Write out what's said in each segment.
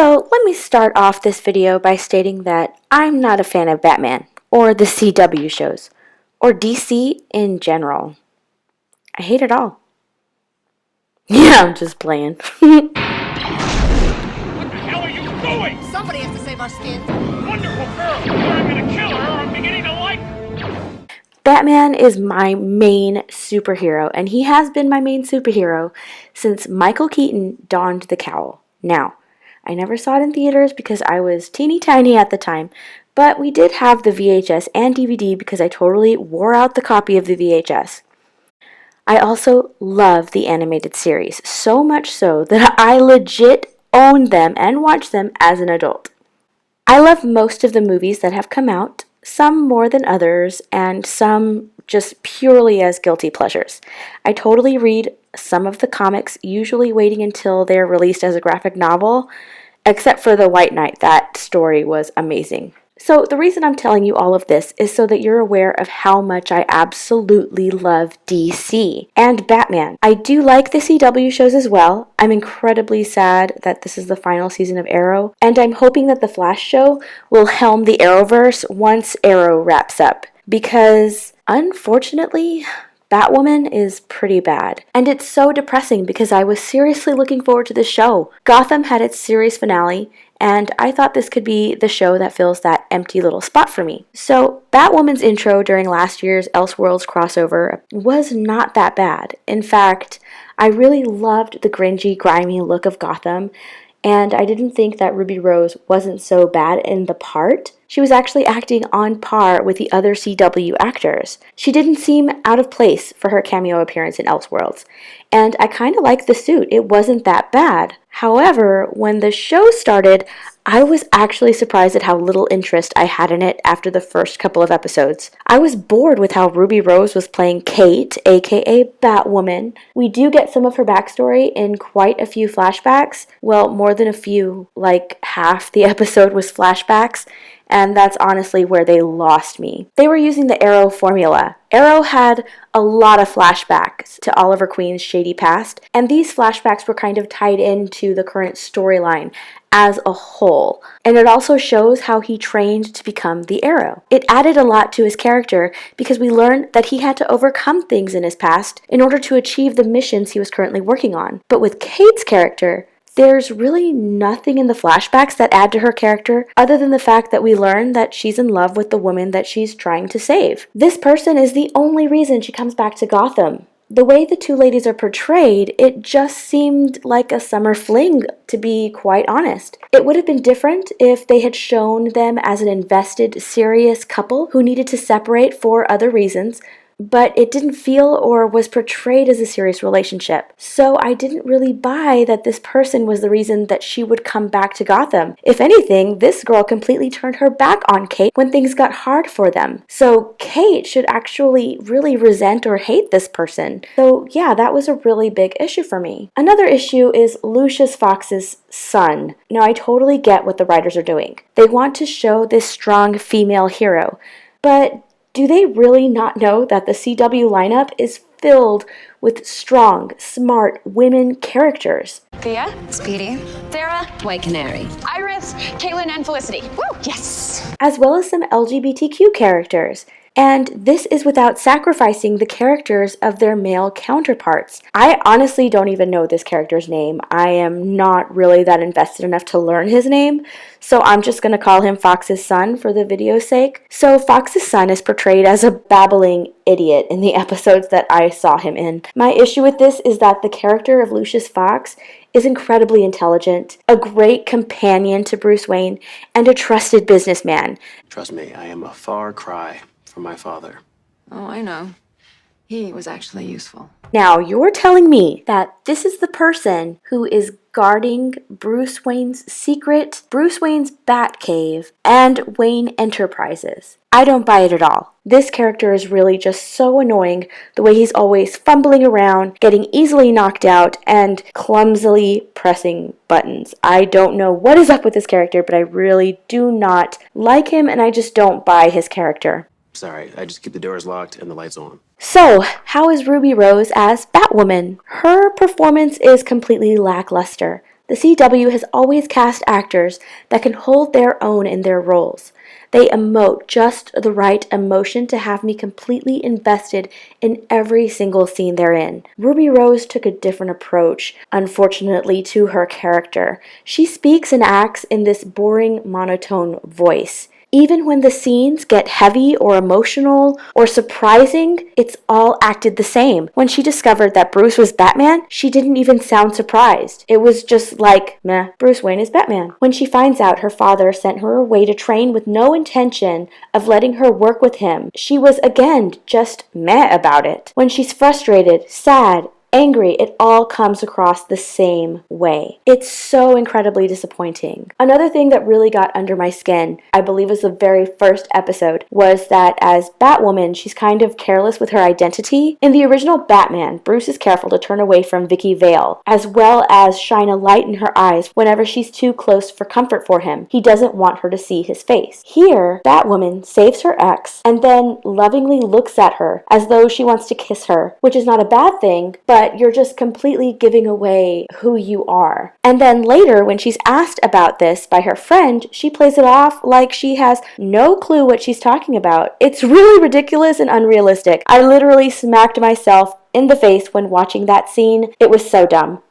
So let me start off this video by stating that I'm not a fan of Batman, or the CW shows, or DC in general. I hate it all. Yeah, I'm just playing. What the hell are you doing? Somebody has to save our skin. Wonderful girl! I'm gonna kill her or I'm beginning to like her! Batman is my main superhero, and he has been my main superhero since Michael Keaton donned the cowl. Now, I never saw it in theaters because I was teeny tiny at the time, but we did have the VHS and DVD because I totally wore out the copy of the VHS. I also love the animated series, so much so that I legit own them and watch them as an adult. I love most of the movies that have come out, some more than others, and some just purely as guilty pleasures. I totally read some of the comics, usually waiting until they're released as a graphic novel, except for The White Knight. That story was amazing. So the reason I'm telling you all of this is so that you're aware of how much I absolutely love DC and Batman. I do like the CW shows as well. I'm incredibly sad that this is the final season of Arrow, and I'm hoping that the Flash show will helm the Arrowverse once Arrow wraps up, because unfortunately, Batwoman is pretty bad. And it's so depressing because I was seriously looking forward to the show. Gotham had its series finale, and I thought this could be the show that fills that empty little spot for me. So, Batwoman's intro during last year's Elseworlds crossover was not that bad. In fact, I really loved the grungy, grimy look of Gotham, and I didn't think that Ruby Rose wasn't so bad in the part. She was actually acting on par with the other CW actors. She didn't seem out of place for her cameo appearance in Elseworlds, and I kind of liked the suit. It wasn't that bad. However, when the show started, I was actually surprised at how little interest I had in it after the first couple of episodes. I was bored with how Ruby Rose was playing Kate, aka Batwoman. We do get some of her backstory in quite a few flashbacks. Well, more than a few, like half the episode was flashbacks, and that's honestly where they lost me. They were using the Arrow formula. Arrow had a lot of flashbacks to Oliver Queen's shady past, and these flashbacks were kind of tied into the current storyline as a whole. And it also shows how he trained to become the Arrow. It added a lot to his character because we learned that he had to overcome things in his past in order to achieve the missions he was currently working on. But with Kate's character, there's really nothing in the flashbacks that add to her character other than the fact that we learn that she's in love with the woman that she's trying to save. This person is the only reason she comes back to Gotham. The way the two ladies are portrayed, it just seemed like a summer fling, to be quite honest. It would have been different if they had shown them as an invested, serious couple who needed to separate for other reasons, but it didn't feel or was portrayed as a serious relationship. So I didn't really buy that this person was the reason that she would come back to Gotham. If anything, this girl completely turned her back on Kate when things got hard for them. So Kate should actually really resent or hate this person. So yeah, that was a really big issue for me. Another issue is Lucius Fox's son. Now, I totally get what the writers are doing. They want to show this strong female hero, but do they really not know that the CW lineup is filled with strong, smart women characters? Thea, Speedy, Sarah, White Canary, Iris, Kaylin, and Felicity. Woo! Yes! As well as some LGBTQ characters. And this is without sacrificing the characters of their male counterparts. I honestly don't even know this character's name. I am not really that invested enough to learn his name, so I'm just going to call him Fox's son for the video's sake. So Fox's son is portrayed as a babbling idiot in the episodes that I saw him in. My issue with this is that the character of Lucius Fox is incredibly intelligent, a great companion to Bruce Wayne, and a trusted businessman. Trust me, I am a far cry from my father. Oh, I know. He was actually useful. Now, you're telling me that this is the person who is guarding Bruce Wayne's secret, Bruce Wayne's Batcave, and Wayne Enterprises. I don't buy it at all. This character is really just so annoying, the way he's always fumbling around, getting easily knocked out, and clumsily pressing buttons. I don't know what is up with this character, but I really do not like him, and I just don't buy his character. Sorry, I just keep the doors locked and the lights on. So, how is Ruby Rose as Batwoman? Her performance is completely lackluster. The CW has always cast actors that can hold their own in their roles. They emote just the right emotion to have me completely invested in every single scene they're in. Ruby Rose took a different approach, unfortunately, to her character. She speaks and acts in this boring, monotone voice. Even when the scenes get heavy or emotional or surprising, it's all acted the same. When she discovered that Bruce was Batman, she didn't even sound surprised. It was just like, meh, Bruce Wayne is Batman. When she finds out her father sent her away to train with no intention of letting her work with him, she was again just meh about it. When she's frustrated, sad, angry, it all comes across the same way. It's so incredibly disappointing. Another thing that really got under my skin, I believe was the very first episode, was that as Batwoman, she's kind of careless with her identity. In the original Batman, Bruce is careful to turn away from Vicky Vale, as well as shine a light in her eyes whenever she's too close for comfort for him. He doesn't want her to see his face. Here, Batwoman saves her ex and then lovingly looks at her as though she wants to kiss her, which is not a bad thing, but you're just completely giving away who you are. And then later, when she's asked about this by her friend, she plays it off like she has no clue what she's talking about. It's really ridiculous and unrealistic. I literally smacked myself in the face when watching that scene. It was so dumb.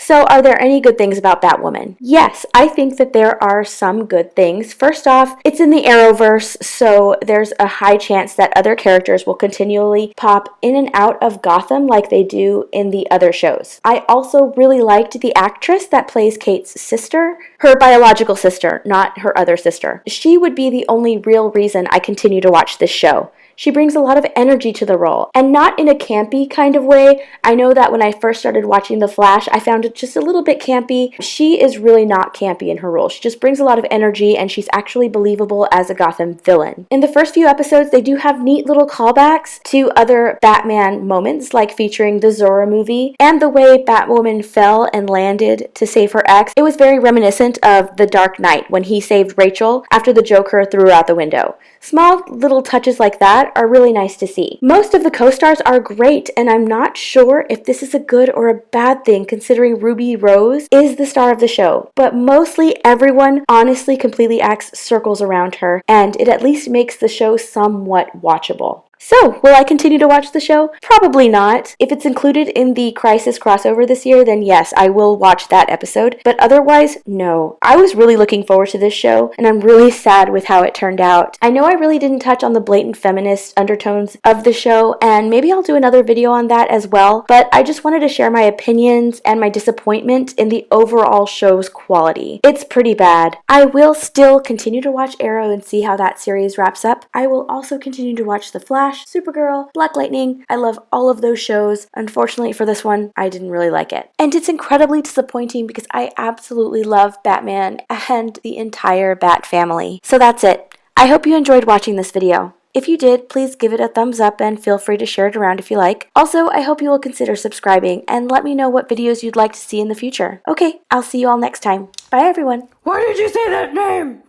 So, are there any good things about Batwoman? Yes, I think that there are some good things. First off, it's in the Arrowverse, so there's a high chance that other characters will continually pop in and out of Gotham like they do in the other shows. I also really liked the actress that plays Kate's sister, her biological sister, not her other sister. She would be the only real reason I continue to watch this show. She brings a lot of energy to the role, and not in a campy kind of way. I know that when I first started watching The Flash, I found it just a little bit campy. She is really not campy in her role. She just brings a lot of energy, and she's actually believable as a Gotham villain. In the first few episodes, they do have neat little callbacks to other Batman moments, like featuring the Zora movie, and the way Batwoman fell and landed to save her ex. It was very reminiscent of The Dark Knight, when he saved Rachel after the Joker threw her out the window. Small little touches like that are really nice to see. Most of the co-stars are great, and I'm not sure if this is a good or a bad thing considering Ruby Rose is the star of the show, but mostly everyone honestly completely acts circles around her, and it at least makes the show somewhat watchable. So, will I continue to watch the show? Probably not. If it's included in the Crisis crossover this year, then yes, I will watch that episode. But otherwise, no. I was really looking forward to this show, and I'm really sad with how it turned out. I know I really didn't touch on the blatant feminist undertones of the show, and maybe I'll do another video on that as well, but I just wanted to share my opinions and my disappointment in the overall show's quality. It's pretty bad. I will still continue to watch Arrow and see how that series wraps up. I will also continue to watch The Flash, Supergirl, Black Lightning. I love all of those shows. Unfortunately for this one, I didn't really like it. And it's incredibly disappointing because I absolutely love Batman and the entire Bat family. So that's it. I hope you enjoyed watching this video. If you did, please give it a thumbs up and feel free to share it around if you like. Also, I hope you will consider subscribing and let me know what videos you'd like to see in the future. Okay, I'll see you all next time. Bye everyone. Why did you say that name?